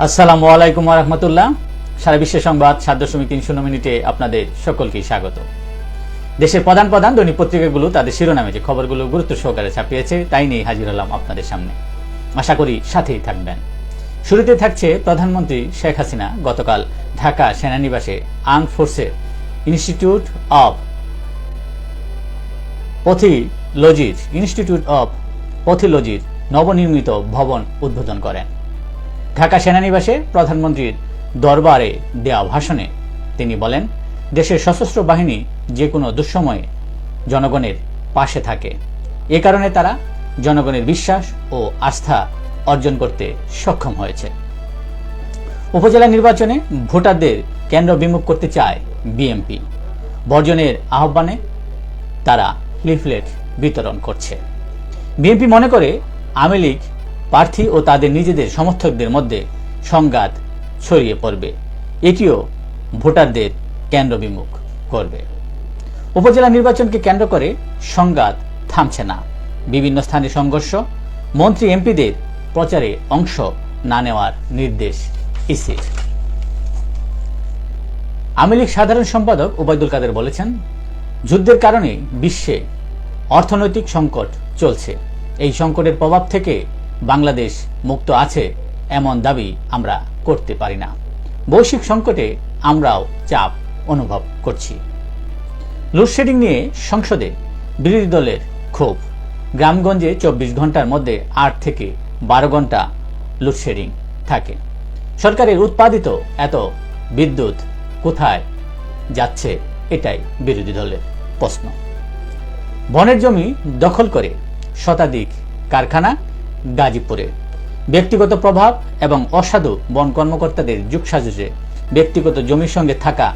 আসসালামু আলাইকুম ওয়া রাহমাতুল্লাহ। সারা বিশ্বের সংবাদ 7.30 মিনিটে আপনাদের সকলকে স্বাগত। দেশের প্রধান দৈনিক পত্রিকাগুলো তাদের শিরোনামে যে খবরগুলো গুরুত্ব সহকারে ছাপিয়েছে তাই নিয়ে হাজির হলাম আপনাদের সামনে। আশা করি সাথেই থাকবেন। শুরুতে থাকছে প্রধানমন্ত্রী শেখ হাসিনা গতকাল ঢাকা সেনানিবাসে আর্মড ফোর্সের ইনস্টিটিউট অব পথিলজির নবনির্মিত ভবন উদ্বোধন করেন। ঢাকা সেনানিবাসে প্রধানমন্ত্রীর দরবারে দেওয়া ভাষণে তিনি বলেন, দেশের সশস্ত্র বাহিনী যে কোনো দুঃসময়ে জনগণের পাশে থাকে। এ কারণে তারা জনগণের বিশ্বাস ও আস্থা অর্জন করতে সক্ষম হয়েছে। উপজেলা নির্বাচনে ভোটারদের কেন্দ্র বিমুখ করতে চায় বিএনপি। বর্জনের আহ্বানে তারা লিফলেট বিতরণ করছে। বিএনপি মনে করে আওয়ামী লীগ প্রার্থী ও তাদের নিজেদের সমর্থকদের মধ্যে সংঘাত ছড়িয়ে পড়বে, এটিও ভোটারদের কেন্দ্র বিমুখ করবে। উপজেলা নির্বাচনকে কেন্দ্র করে সংঘাত থামছে না। বিভিন্ন স্থানে সংঘর্ষ, মন্ত্রী এমপিদের প্রচারে অংশ না নেওয়ার নির্দেশ ইসির। আওয়ামী লীগ সাধারণ সম্পাদক ওবায়দুল কাদের বলেছেন, যুদ্ধের কারণে বিশ্বে অর্থনৈতিক সংকট চলছে। এই সংকটের প্রভাব থেকে বাংলাদেশ মুক্ত আছে এমন দাবি আমরা করতে পারি না। বৈশ্বিক সংকটে আমরাও চাপ অনুভব করছি। লোডশেডিং নিয়ে সংসদে বিরোধী দলের ক্ষোভ। গ্রামগঞ্জে 24 ঘন্টার মধ্যে 8 থেকে 12 ঘন্টা লোডশেডিং থাকে। সরকারের উৎপাদিত এত বিদ্যুৎ কোথায় যাচ্ছে, এটাই বিরোধী দলের প্রশ্ন। বনের জমি দখল করে শতাধিক কারখানা গাজীপুরে। ব্যক্তিগত প্রভাব এবং অসাধু বন কর্মকর্তাদের যুগসাজশে ব্যক্তিগত জমির সঙ্গে থাকা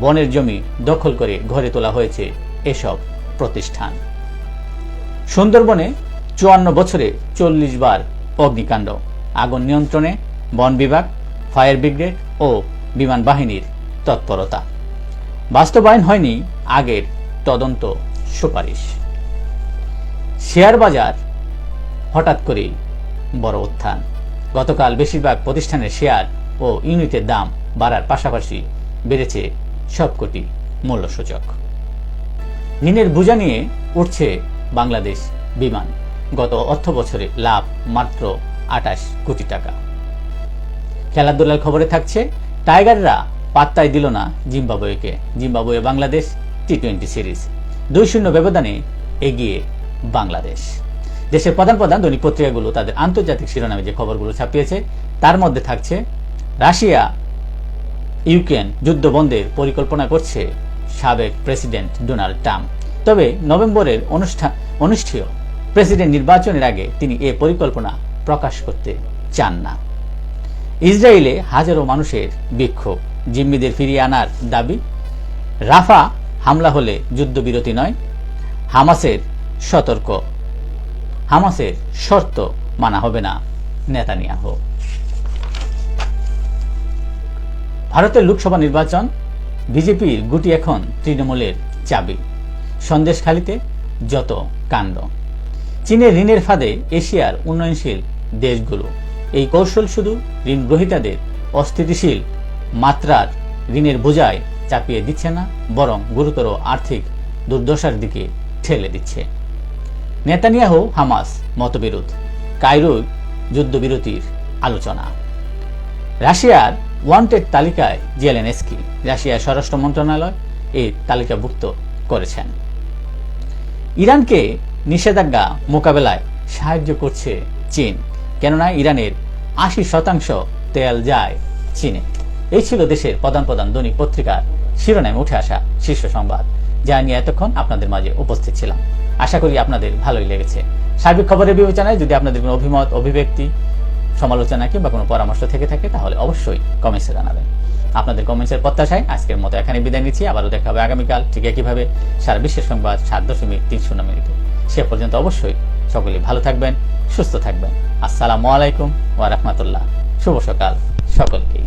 বনের জমি দখল করে গড়ে তোলা হয়েছে এসব প্রতিষ্ঠান। সুন্দরবনে 54 বছরে 40 বার অগ্নিকাণ্ড। আগুন নিয়ন্ত্রণে বন বিভাগ, ফায়ার ব্রিগেড ও বিমান বাহিনীর তৎপরতা। বাস্তবায়ন হয়নি আগের তদন্ত সুপারিশ। শেয়ার বাজার হঠাৎ করেই বড় উত্থান। গতকাল বেশিরভাগ প্রতিষ্ঠানের শেয়ার ও ইউনিটের দাম বাড়ার পাশাপাশি বেড়েছে সবকটি মূল্যসূচক। ঋণের বোঝা নিয়ে উঠছে বাংলাদেশ বিমান। গত অর্থ বছরে লাভ মাত্র 28 কোটি টাকা। খেলাধুলার খবরে থাকছে, টাইগাররা পাত্তাই দিল না জিম্বাবুয়েকে। জিম্বাবুয়ে বাংলাদেশ টি20 সিরিজ 2-0 ব্যবধানে এগিয়ে বাংলাদেশ। দেশের প্রধান দৈনিক পত্রিকাগুলো তাদের আন্তর্জাতিক শিরোনামে যে খবরগুলো ছাপিয়েছে তার মধ্যে থাকছে, রাশিয়া ইউক্রেন যুদ্ধ বন্ধের পরিকল্পনা করছে সাবেক প্রেসিডেন্ট ডোনাল্ড ট্রাম্প। তবে নভেম্বরের অনুষ্ঠেয় প্রেসিডেন্ট নির্বাচনের আগে তিনি এ পরিকল্পনা প্রকাশ করতে চান না। ইসরায়েলে হাজারো মানুষের বিক্ষোভ, জিম্মিদের ফিরিয়ে আনার দাবি। রাফা হামলা হলে যুদ্ধবিরতি নয়, হামাসের শর্ত মানা হবে না নেতানিয়াহু। ভারতের লোকসভা নির্বাচন, বিজেপির গুটি এখন তৃণমূলের চাবি। সন্দেশখালিতে যত কাণ্ড। চীনের ঋণের ফাঁদে এশিয়ার উন্নয়নশীল দেশগুলো। এই কৌশল শুধু ঋণ গ্রহীতাদের অস্থিতিশীল মাত্রার ঋণের বোঝায় চাপিয়ে দিচ্ছে না, বরং গুরুতর আর্থিক দুর্দশার দিকে ঠেলে দিচ্ছে। নেতানিয়াহু হামাস মতবিরোধ, কায়রোয় যুদ্ধবিরতির আলোচনা। রাশিয়ার ওয়ান্টেড তালিকায় জেলেনস্কি। রাশিয়ার স্বরাষ্ট্র মন্ত্রণালয় এই তালিকাভুক্ত করেছেন। ইরানকে নিষেধাজ্ঞা মোকাবেলায় সাহায্য করছে চীন, কেননা ইরানের 80% তেল যায় চীনে। এই ছিল দেশের প্রধান দৈনিক পত্রিকার শিরোনামে উঠে আসা শীর্ষ সংবাদ, যা নিয়ে এতক্ষণ আপনাদের মাঝে উপস্থিত ছিলাম। আশা করি আপনাদের ভালোই লেগেছে। সার্বিক খবরের বিবেচনায় যদি আপনাদের কোনো অভিমত, অভিব্যক্তি, সমালোচনা কিংবা কোনো পরামর্শ থেকে থাকে তাহলে অবশ্যই কমেন্টসে জানাবেন। আপনাদের কমেন্টসের প্রত্যাশায় আজকের মতো এখানে বিদায় নিচ্ছি। আবারও দেখা হবে আগামীকাল ঠিক একইভাবে সারা বিশ্বের সংবাদ 7.30 মিনিটে। সে পর্যন্ত অবশ্যই সকলে ভালো থাকবেন, সুস্থ থাকবেন। আসসালামু আলাইকুম ওয়া রাহমাতুল্লাহ। শুভ সকাল সকলকে।